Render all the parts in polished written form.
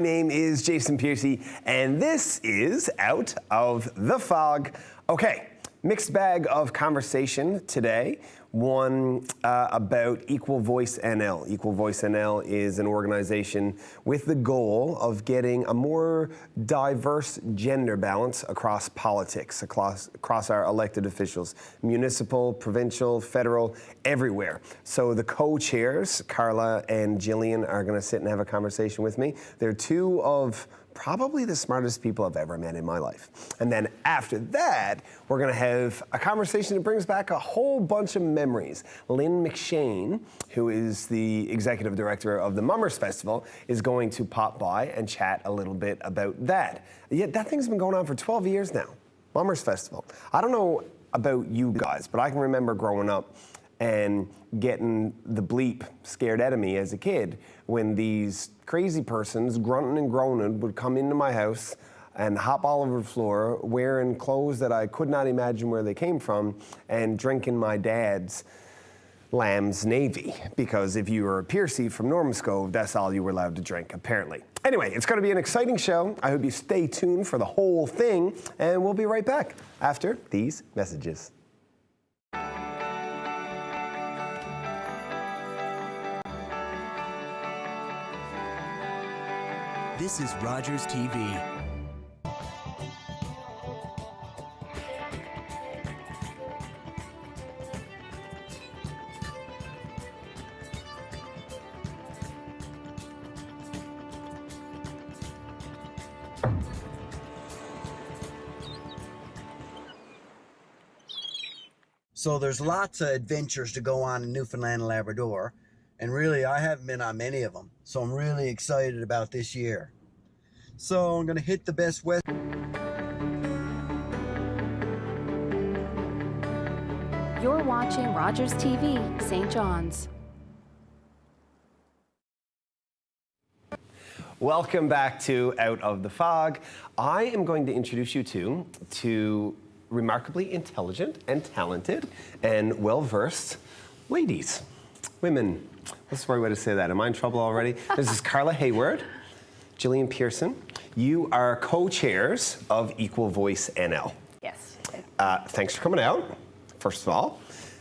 My name is Jason Piercey, and this is Out of the Fog. Okay, mixed bag of conversation today. One about Equal Voice NL. Equal Voice NL is an organization with the goal of getting a more diverse gender balance across politics, across our elected officials, municipal, provincial, federal, everywhere. So the co-chairs, Karla and Gillian, are going to sit and have a conversation with me. They're two of probably the smartest people I've ever met in my life. And then after that, we're gonna have a conversation that brings back a whole bunch of memories. Lynn Mcshane, who is the executive director of the Mummers Festival, is going to pop by and chat a little bit about that. Yeah, that thing's been going on for 12 years now, Mummers Festival. I don't know about you guys, but I can remember growing up and getting the bleep scared out of me as a kid when these crazy persons, grunting and groaning, would come into my house and hop all over the floor, wearing clothes that I could not imagine where they came from, and drinking my dad's Lamb's Navy. Because if you were a Piercey from Normanskov, that's all you were allowed to drink, apparently. Anyway, it's gonna be an exciting show. I hope you stay tuned for the whole thing, and we'll be right back after these messages. This is Rogers TV. So there's lots of adventures to go on in Newfoundland and Labrador, and really I haven't been on many of them, so I'm really excited about this year. So I'm gonna hit the best west. You're watching Rogers TV, St. John's. Welcome back to Out of the Fog. I am going to introduce you to remarkably intelligent and talented and well-versed ladies, women. What's the right way to say that? Am I in trouble already? This is Karla Hayward, Gillian Pearson. You are co-chairs of Equal Voice NL. Yes. Thanks for coming out, first of all.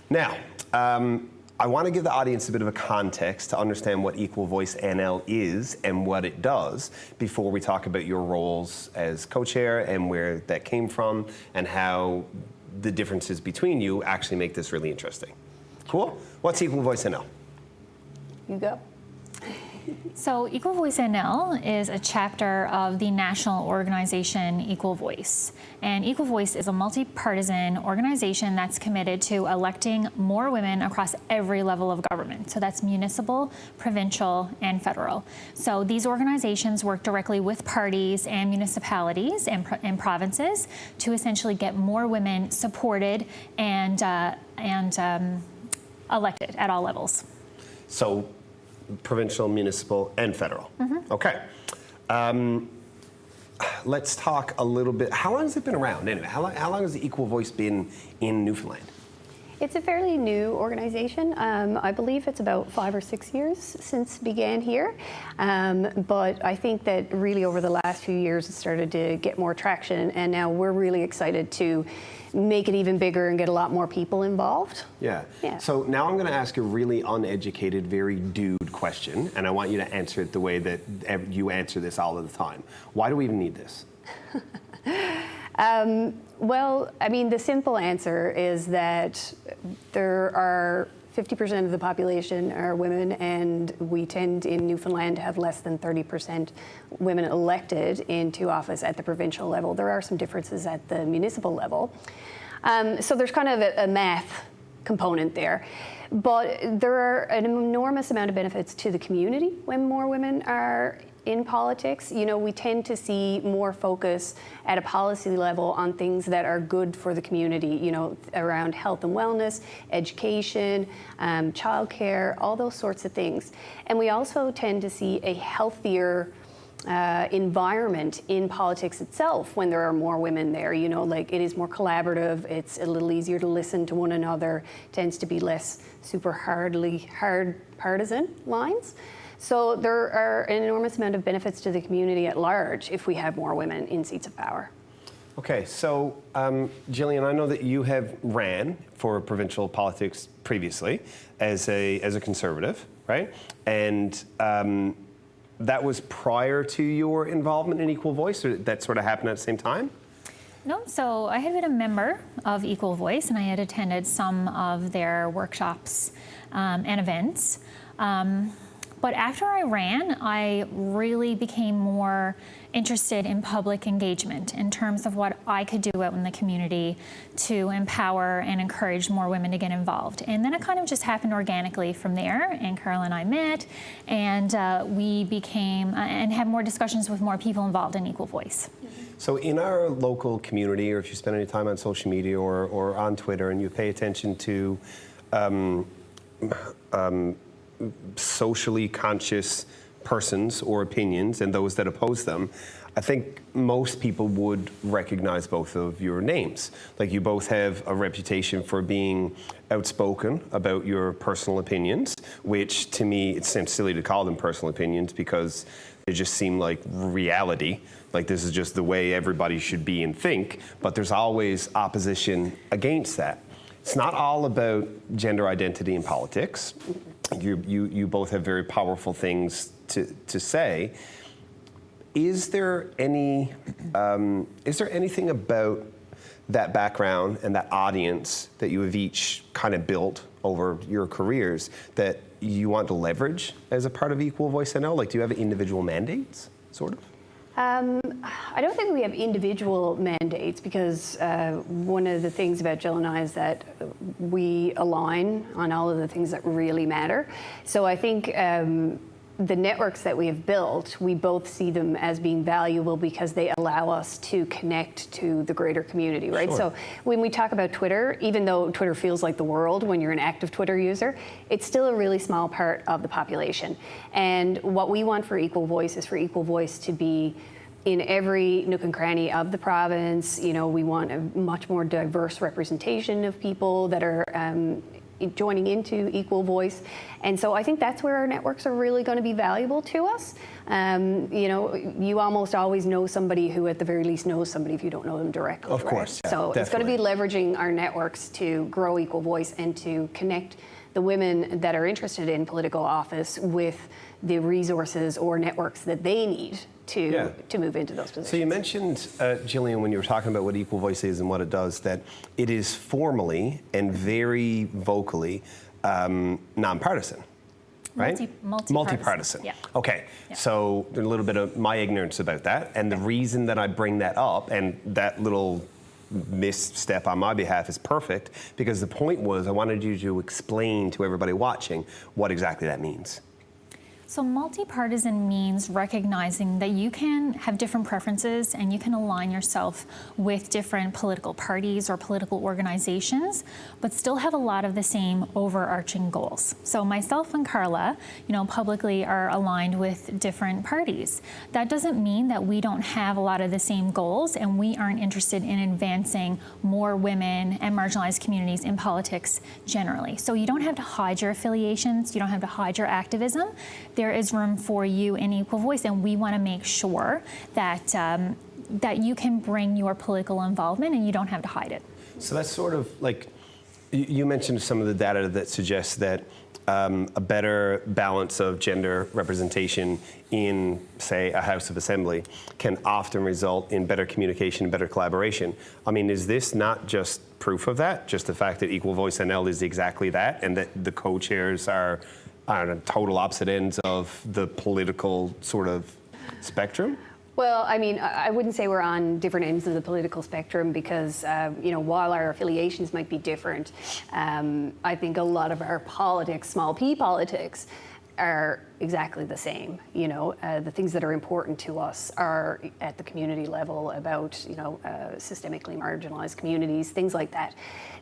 Now, I want to give the audience a bit of a context to understand what Equal Voice NL is and what it does before we talk about your roles as co-chair and where that came from and how the differences between you actually make this really interesting. Cool? What's Equal Voice NL? You go. So Equal Voice NL is a chapter of the national organization Equal Voice. And Equal Voice is a multi-partisan organization that's committed to electing more women across every level of government. So that's municipal, provincial, and federal. So these organizations work directly with parties and municipalities and provinces to essentially get more women supported and elected at all levels. So provincial, municipal, and federal. Mm-hmm. Okay. Let's talk a little bit. How long has it been around anyway? How long has the Equal Voice been in Newfoundland? It's a fairly new organization. I believe it's about 5 or 6 years since it began here. But I think that really over the last few years it started to get more traction, and now we're really excited to make it even bigger and get a lot more people involved. Yeah. So now I'm going to ask a really uneducated, very dude question, and I want you to answer it the way that you answer this all of the time. Why do we even need this? Well, I mean, the simple answer is that there are 50% of the population are women, and we tend in Newfoundland to have less than 30% women elected into office at the provincial level. There are some differences at the municipal level. So there's kind of a math component there. But there are an enormous amount of benefits to the community when more women are in politics. You know, we tend to see more focus at a policy level on things that are good for the community, you know, around health and wellness, education, childcare, all those sorts of things. And we also tend to see a healthier environment in politics itself when there are more women there. You know, like it is more collaborative, it's a little easier to listen to one another, tends to be less super hard partisan lines. So there are an enormous amount of benefits to the community at large if we have more women in seats of power. Okay, so Gillian, I know that you have ran for provincial politics previously as a Conservative, right? And that was prior to your involvement in Equal Voice, or that sort of happened at the same time? No, so I had been a member of Equal Voice and I had attended some of their workshops and events. But after I ran, I really became more interested in public engagement in terms of what I could do out in the community to empower and encourage more women to get involved. And then it kind of just happened organically from there, and Karla and I met, and we became, and had more discussions with more people involved in Equal Voice. So in our local community, or if you spend any time on social media or on Twitter and you pay attention to socially conscious persons or opinions and those that oppose them, I think most people would recognize both of your names. Like, you both have a reputation for being outspoken about your personal opinions, which to me, it seems silly to call them personal opinions because they just seem like reality. Like, this is just the way everybody should be and think, but there's always opposition against that. It's not all about gender identity in politics. You both have very powerful things to say. Is there anything about that background and that audience that you have each kind of built over your careers that you want to leverage as a part of Equal Voice NL? Like, do you have individual mandates, sort of? I don't think we have individual mandates because one of the things about Jill and I is that we align on all of the things that really matter. So I think the networks that we have built, we both see them as being valuable because they allow us to connect to the greater community, right? Sure. So when we talk about Twitter, even though Twitter feels like the world when you're an active Twitter user, it's still a really small part of the population. And what we want for Equal Voice is for Equal Voice to be in every nook and cranny of the province. You know, we want a much more diverse representation of people that are joining into Equal Voice. And so I think that's where our networks are really going to be valuable to us. You know, you almost always know somebody who at the very least knows somebody if you don't know them directly. Of course, right? yeah, So it's going to be leveraging our networks to grow Equal Voice and to connect the women that are interested in political office with the resources or networks that they need to move into those positions. So you mentioned, Gillian, when you were talking about what Equal Voice is and what it does, that it is formally and very vocally nonpartisan, right? Multi-partisan. Yeah. Okay, Yeah. so a little bit of my ignorance about that, and the reason that I bring that up, and that little misstep on my behalf is perfect, because the point was I wanted you to explain to everybody watching what exactly that means. So multi-partisan means recognizing that you can have different preferences and you can align yourself with different political parties or political organizations, but still have a lot of the same overarching goals. So myself and Karla, you know, publicly are aligned with different parties. That doesn't mean that we don't have a lot of the same goals and we aren't interested in advancing more women and marginalized communities in politics generally. So you don't have to hide your affiliations, you don't have to hide your activism. There is room for you in Equal Voice, and we want to make sure that that you can bring your political involvement and you don't have to hide it. So that's sort of like, you mentioned some of the data that suggests that a better balance of gender representation in, say, a House of Assembly can often result in better communication and better collaboration. I mean, is this not just proof of that? Just the fact that Equal Voice NL is exactly that, and that the co-chairs are on total opposite ends of the political sort of spectrum? Well, I mean, I wouldn't say we're on different ends of the political spectrum because, you know, while our affiliations might be different, I think a lot of our politics, small p politics, are exactly the same. You know, the things that are important to us are at the community level about, you know, systemically marginalized communities, things like that.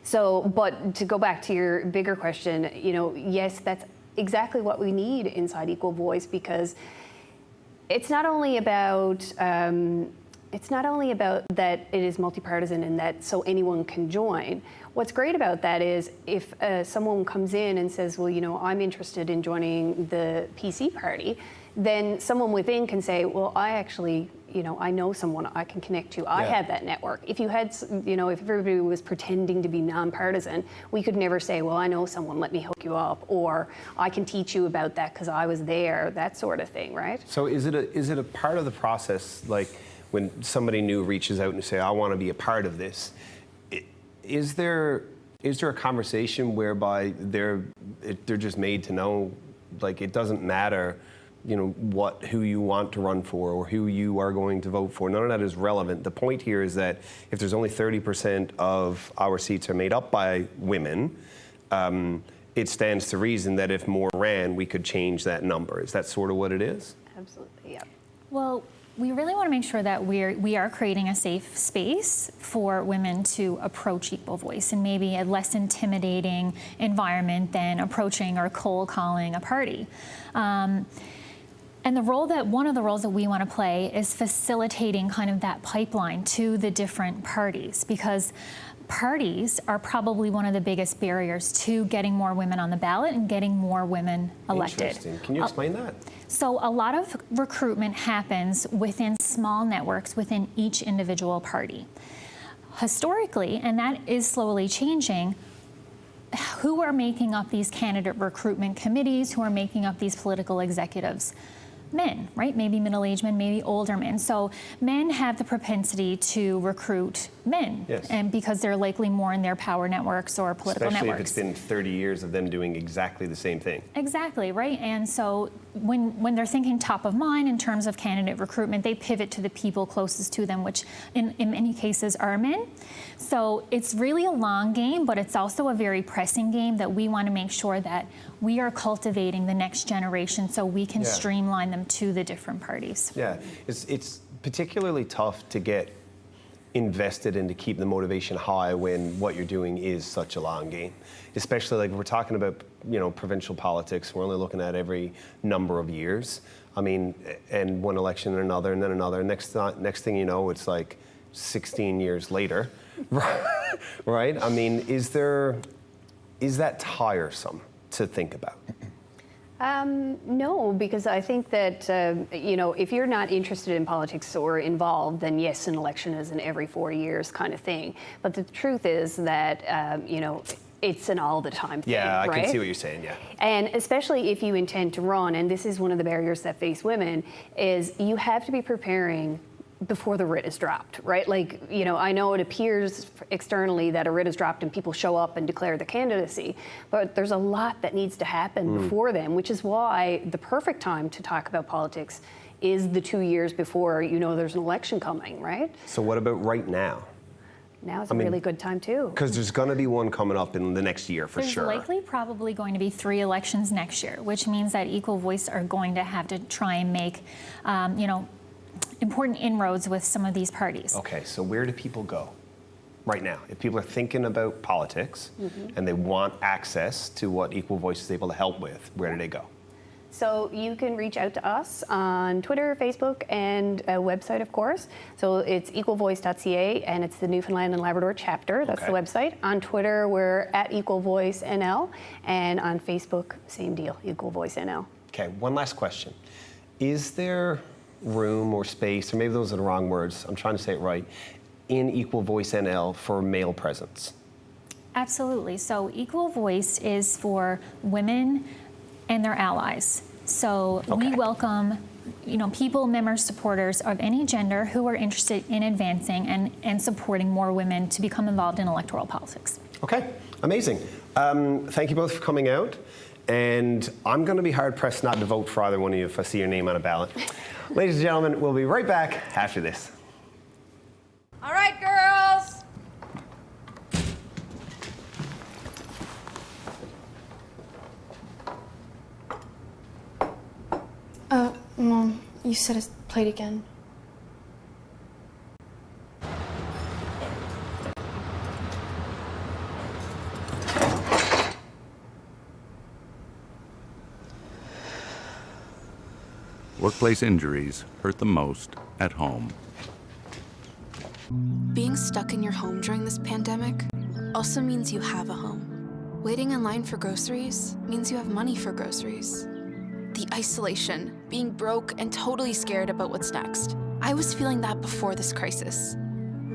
So, but to go back to your bigger question, you know, yes, that's exactly what we need inside Equal Voice, because it's not only about it's not only about that it is multi-partisan and that so anyone can join. What's great about that is if someone comes in and says, well, you know, I'm interested in joining the PC party, then someone within can say, well, I actually, you know, I know someone I can connect to. I have that network. If you had, you know, if everybody was pretending to be nonpartisan, we could never say, well, I know someone, let me hook you up, or I can teach you about that because I was there, that sort of thing, right? So is it a part of the process, like when somebody new reaches out and say, I want to be a part of this, is there a conversation whereby they're just made to know, like, it doesn't matter, you know, who you want to run for or who you are going to vote for? None of that is relevant. The point here is that if there's only 30% of our seats are made up by women, it stands to reason that if more ran, we could change that number. Is that sort of what it is? Absolutely, yeah. Well, we really want to make sure that we are creating a safe space for women to approach Equal Voice in maybe a less intimidating environment than approaching or cold calling a party. And one of the roles that we want to play is facilitating kind of that pipeline to the different parties, because parties are probably one of the biggest barriers to getting more women on the ballot and getting more women elected. Interesting. Can you explain that? So a lot of recruitment happens within small networks within each individual party. Historically, and that is slowly changing, who are making up these candidate recruitment committees, who are making up these political executives? Men, right? Maybe middle-aged men, maybe older men. So men have the propensity to recruit men, and because they're likely more in their power networks or political networks. Especially if it's been 30 years of them doing exactly the same thing. Exactly, right? And so when they're thinking top of mind in terms of candidate recruitment, they pivot to the people closest to them, which in many cases are men. So it's really a long game, but it's also a very pressing game that we want to make sure that we are cultivating the next generation so we can streamline them to the different parties. Yeah, it's particularly tough to get invested and to keep the motivation high when what you're doing is such a long game. Especially like we're talking about, you know, provincial politics, we're only looking at every number of years. I mean, and one election and another and then another. Next thing you know, it's like 16 years later, right? I mean, is that tiresome to think about? No, because I think that, you know, if you're not interested in politics or involved, then yes, an election is an every 4 years kind of thing. But the truth is that, you know, it's an all the time thing, yeah, I right? can see what you're saying, yeah. And especially if you intend to run, and this is one of the barriers that face women, is you have to be preparing before the writ is dropped, right? Like, you know, I know it appears externally that a writ is dropped and people show up and declare the candidacy, but there's a lot that needs to happen before then, which is why the perfect time to talk about politics is the 2 years before you know there's an election coming, right? So what about right now? Now's a really good time too. Because there's going to be one coming up in the next year for sure. There's likely probably going to be 3 elections next year, which means that Equal Voice are going to have to try and make, you know, important inroads with some of these parties. Okay, so where do people go right now? If people are thinking about politics and they want access to what Equal Voice is able to help with, where do they go? So you can reach out to us on Twitter, Facebook, and a website, of course. So it's equalvoice.ca, and it's the Newfoundland and Labrador chapter. That's the website. On Twitter, we're at Equal Voice NL, and on Facebook, same deal, Equal Voice NL. Okay, one last question. Is there room or space, or maybe those are the wrong words, I'm trying to say it right, in Equal Voice NL for male presence? Absolutely. So Equal Voice is for women and their allies. So we welcome, you know, people, members, supporters of any gender who are interested in advancing and supporting more women to become involved in electoral politics. Okay, amazing. Thank you both for coming out. And I'm going to be hard-pressed not to vote for either one of you if I see your name on a ballot. Ladies and gentlemen, we'll be right back after this. All right, girls. Mom, you said it's played again. Workplace injuries hurt the most at home. Being stuck in your home during this pandemic also means you have a home. Waiting in line for groceries means you have money for groceries. The isolation, being broke and totally scared about what's next. I was feeling that before this crisis.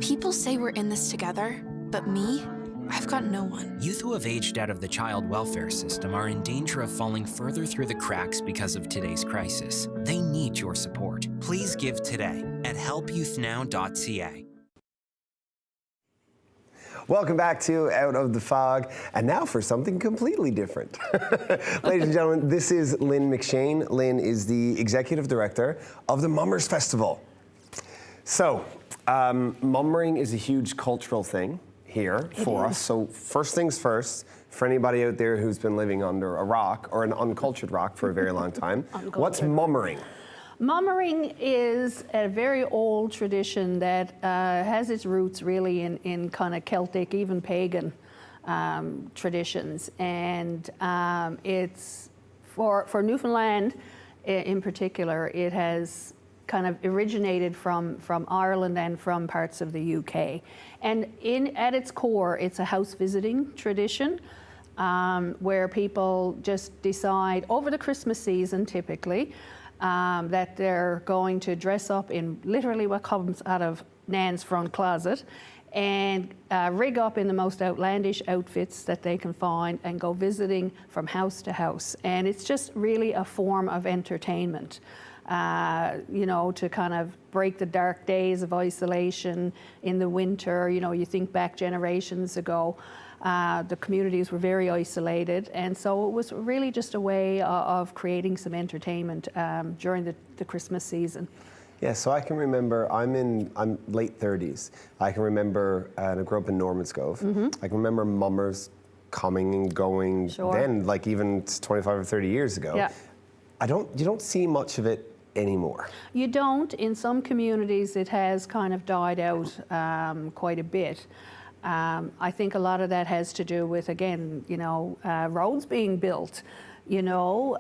People say we're in this together, but me, I've got no one. Youth who have aged out of the child welfare system are in danger of falling further through the cracks because of today's crisis. They need your support. Please give today at helpyouthnow.ca. Welcome back to Out of the Fog, and now for something completely different. Ladies and gentlemen, this is Lynn Mcshane. Lynn is the Executive Director of the Mummers Festival. So, mummering is a huge cultural thing here for us. So first things first, for anybody out there who's been living under a rock or an uncultured rock for a very long time, what's mummering? Mummering is a very old tradition that has its roots really in kind of Celtic, even pagan traditions. And it's, for Newfoundland in particular, it has kind of originated from Ireland and from parts of the UK. And at its core, it's a house visiting tradition where people just decide over the Christmas season typically that they're going to dress up in literally what comes out of Nan's front closet and rig up in the most outlandish outfits that they can find and go visiting from house to house. And it's just really a form of entertainment, you know, to kind of break the dark days of isolation in the winter. You know, you think back generations ago, the communities were very isolated, and so it was really just a way of creating some entertainment during the Christmas season. Yeah, so I can remember, I'm late 30s. I can remember, and I grew up in Normanscove. I can remember mummers coming and going then, like even 25 or 30 years ago. Yeah. You don't see much of it anymore. You don't. In some communities, it has kind of died out quite a bit. I think a lot of that has to do with, again, you know, roads being built, you know,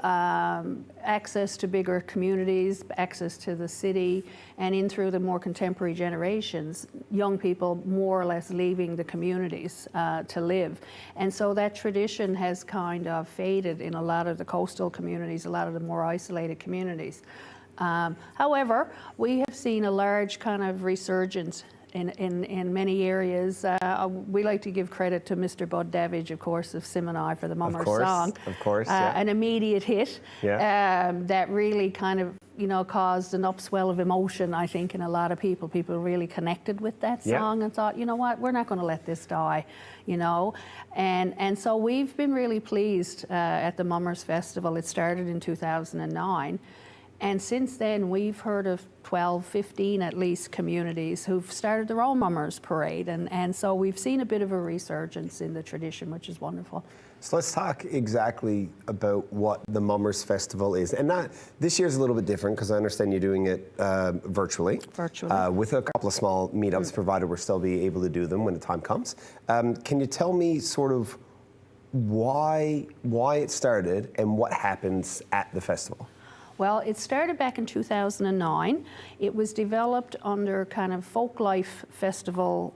access to bigger communities, access to the city, and in through the more contemporary generations, young people more or less leaving the communities to live. And so that tradition has kind of faded in a lot of the coastal communities, a lot of the more isolated communities. However, we have seen a large kind of resurgence in many areas. We like to give credit to Mr. Bud Davidge, of course, of Sim and I for the Mummers song. Of course, yeah. An immediate hit that really kind of, you know, caused an upswell of emotion, I think, in a lot of people. People really connected with that song and thought, you know what, we're not going to let this die, you know. And so we've been really pleased at the Mummers Festival. It started in 2009. And since then, we've heard of 12, 15 at least communities who've started their own Mummers Parade. And so we've seen a bit of a resurgence in the tradition, which is wonderful. So let's talk exactly about what the Mummers Festival is. And this year's a little bit different because I understand you're doing it virtually. With a couple of small meetups, provided we'll still be able to do them when the time comes. Can you tell me sort of why it started and what happens at the festival? Well, it started back in 2009. It was developed under kind of folk life festival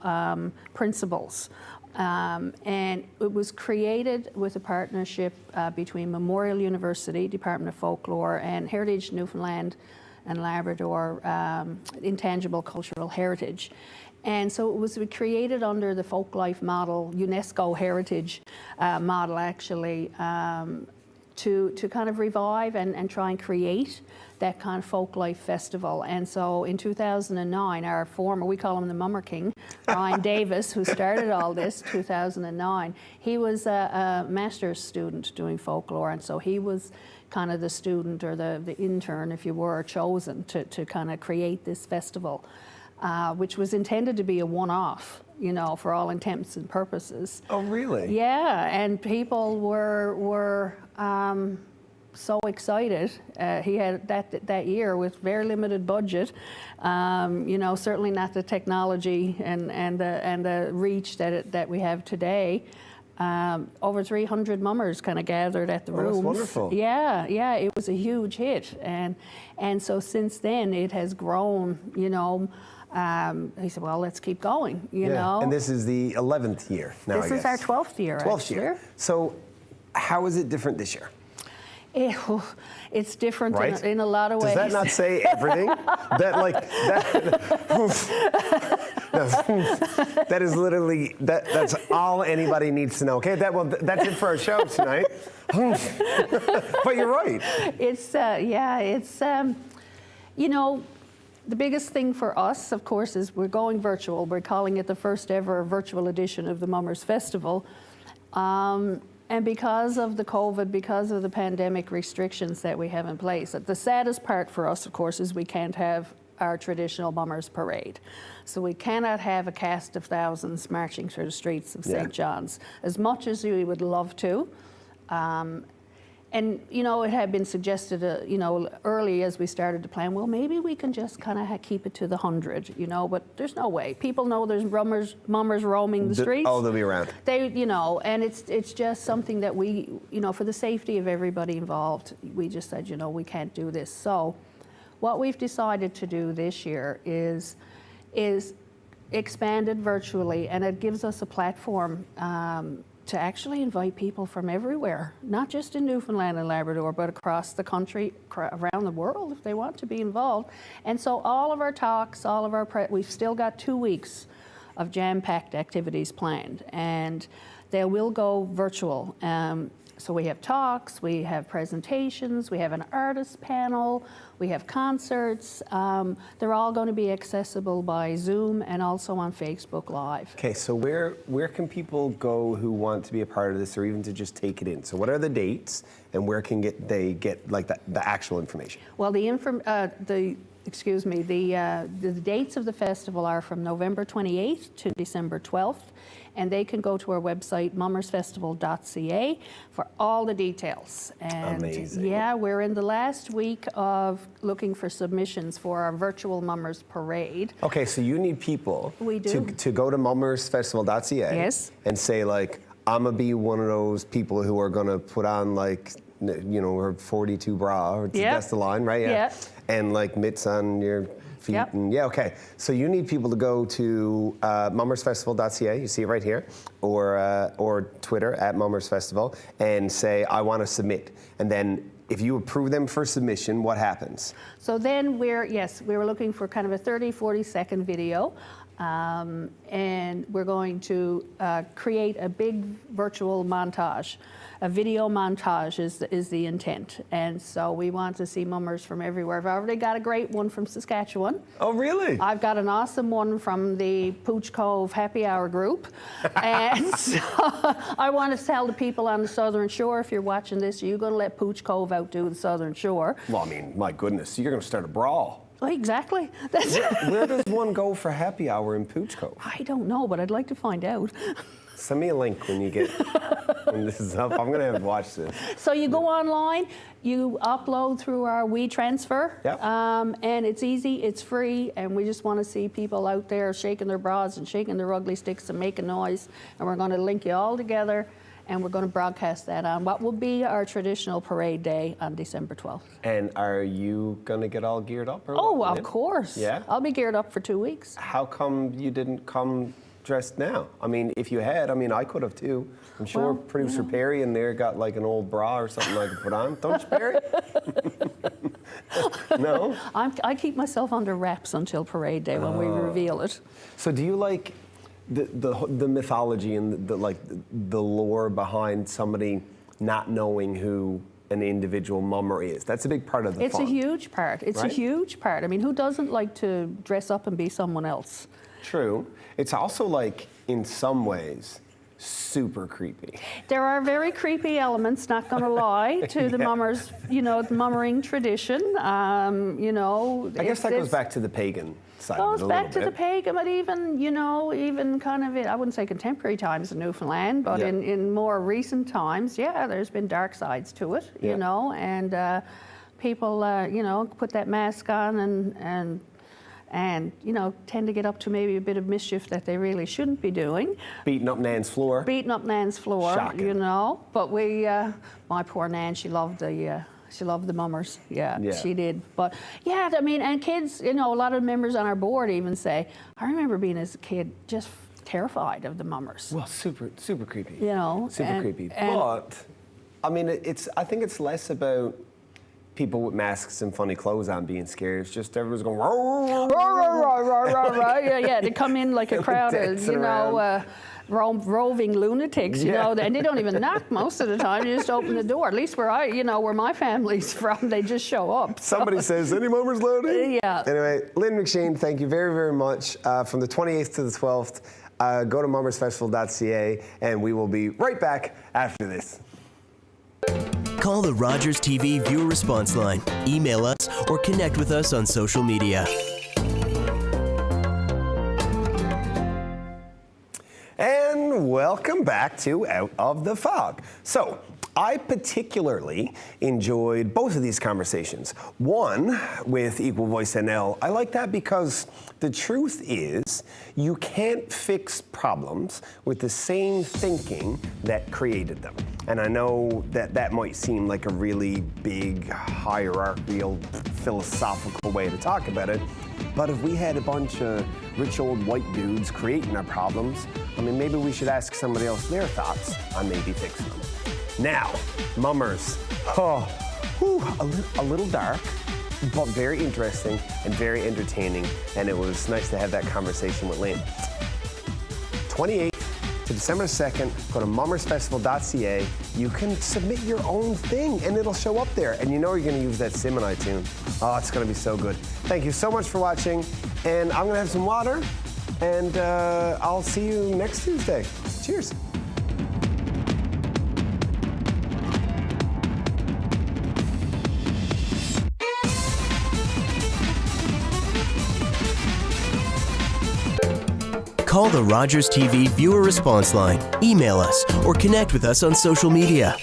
principles. And it was created with a partnership between Memorial University, Department of Folklore, and Heritage Newfoundland and Labrador, Intangible Cultural Heritage. And so it was created under the folk life model, UNESCO heritage model actually, to kind of revive and try and create that kind of folk life festival. And so in 2009, our former, we call him the Mummer King, Brian Davis, who started all this, 2009, he was a master's student doing folklore, and so he was kind of the student or the intern, if you were, chosen to kind of create this festival, which was intended to be a one-off, you know, for all intents and purposes. Oh, really? Yeah, and people were so excited. He had that year with very limited budget. You know, certainly not the technology and the reach that we have today. Over 300 mummers kind of gathered at the rooms. That's wonderful. Yeah, it was a huge hit, and so since then it has grown. You know, he said, "Well, let's keep going." You know, and this is the 11th year now. This is our 12th year. 12th year. So, how is it different this year? It's different right? in a lot of ways. Does that not say everything? That is literally that's all anybody needs to know. Okay, that's it for our show tonight. But you're right. It's you know, the biggest thing for us, of course, is we're going virtual. We're calling it the first ever virtual edition of the Mummers Festival. And because of the COVID, because of the pandemic restrictions that we have in place, the saddest part for us, of course, is we can't have our traditional Mummers Parade. So we cannot have a cast of thousands marching through the streets of St. John's, as much as we would love to. And, you know, it had been suggested, you know, early as we started to plan, well, maybe we can just kind of keep it to the 100, you know, but there's no way. People know there's mummers roaming the streets. Oh, they'll be around. They, you know, and it's just something that we, you know, for the safety of everybody involved, we just said, you know, we can't do this. So what we've decided to do this year is expanded virtually, and it gives us a platform to actually invite people from everywhere, not just in Newfoundland and Labrador, but across the country, around the world, if they want to be involved. And so all of our talks, we've still got 2 weeks of jam-packed activities planned, and they will go virtual. So we have talks, we have presentations, we have an artist panel, we have concerts. They're all going to be accessible by Zoom and also on Facebook Live. Okay, so where can people go who want to be a part of this, or even to just take it in? So what are the dates, and where can they get like the actual information? Well, the dates of the festival are from November 28th to December 12th, and they can go to our website, mummersfestival.ca, for all the details. And amazing. Yeah, we're in the last week of looking for submissions for our virtual Mummers Parade. Okay, so you need people to go to mummersfestival.ca yes. and say, like, I'm gonna be one of those people who are gonna put on, like, you know, her 42 bra, or that's the line, right? Yeah. And like mitts on your feet. Yep. And okay. So you need people to go to mummersfestival.ca, you see it right here, or Twitter at mummersfestival, and say, I want to submit. And then if you approve them for submission, what happens? So then we were looking for kind of a 30, 40-second video. And we're going to create a big virtual montage. A video montage is the intent. And so we want to see mummers from everywhere. I've already got a great one from Saskatchewan. Oh, really? I've got an awesome one from the Pooch Cove Happy Hour group. And so I want to tell the people on the Southern Shore, if you're watching this, you're going to let Pooch Cove outdo the Southern Shore. Well, I mean, my goodness, you're going to start a brawl. Well, exactly. Where does one go for happy hour in Pooch Cove? I don't know, but I'd like to find out. Send me a link when this is up. I'm gonna have to watch this. So you go online, you upload through our WeTransfer, and it's easy, it's free, and we just want to see people out there shaking their bras and shaking their ugly sticks and making noise, and we're going to link you all together, and we're going to broadcast that on what will be our traditional parade day on December 12th. And are you going to get all geared up? Or oh, what? Of course. Yeah? I'll be geared up for 2 weeks. How come you didn't come dressed now? I mean, if you had, I mean, I could have too. I'm sure producer Perry in there got like an old bra or something I could put on. Don't you, Perry? No? I keep myself under wraps until parade day when we reveal it. So do you like the mythology and the lore behind somebody not knowing who an individual mummer is? That's a big part of the It's fun. a huge part. It's a huge part. I mean, who doesn't like to dress up and be someone else? True. It's also, like, in some ways, super creepy. There are very creepy elements, not going to lie, to the mummers, you know, the mummering tradition. You know, I guess that goes back to the pagan side of it a little bit. Goes back to the pagan, but even, you know, even kind of, I wouldn't say contemporary times in Newfoundland, but in more recent times, there's been dark sides to it, you know, and people, you know, put that mask on and and, you know, tend to get up to maybe a bit of mischief that they really shouldn't be doing. Beating up Nan's floor. Beating up Nan's floor, Shocking. you know. But we, my poor Nan, she loved the mummers. Yeah, she did. But yeah, I mean, and kids, you know, a lot of members on our board even say, I remember being as a kid just terrified of the mummers. Well, super creepy. You know, super creepy. But I mean, I think it's less about people with masks and funny clothes on being scared. It's just everyone's going, yeah, they come in like a crowd of, you know, roving lunatics, you know, and they don't even knock most of the time. You just open the door. At least where my family's from, they just show up. So. Somebody says, any mummers loading? Yeah. Anyway, Lynn Mcshane, thank you very, very much. From the 28th to the 12th, go to mummersfestival.ca, and we will be right back after this. Call the Rogers TV viewer response line, email us, or connect with us on social media. And welcome back to Out of the Fog. So, I particularly enjoyed both of these conversations. One with Equal Voice NL, I like that because the truth is you can't fix problems with the same thinking that created them. And I know that might seem like a really big, hierarchical, philosophical way to talk about it, but if we had a bunch of rich old white dudes creating our problems, I mean, maybe we should ask somebody else their thoughts on maybe fixing them. Now, mummers, a little dark, but very interesting and very entertaining, and it was nice to have that conversation with Lynn. 28th to December 2nd, go to mummersfestival.ca. You can submit your own thing, and it'll show up there, and you know you're gonna use that sim in iTunes. Oh, it's gonna be so good. Thank you so much for watching, and I'm gonna have some water, and I'll see you next Tuesday. Cheers. Call the Rogers TV viewer response line, email us, or connect with us on social media.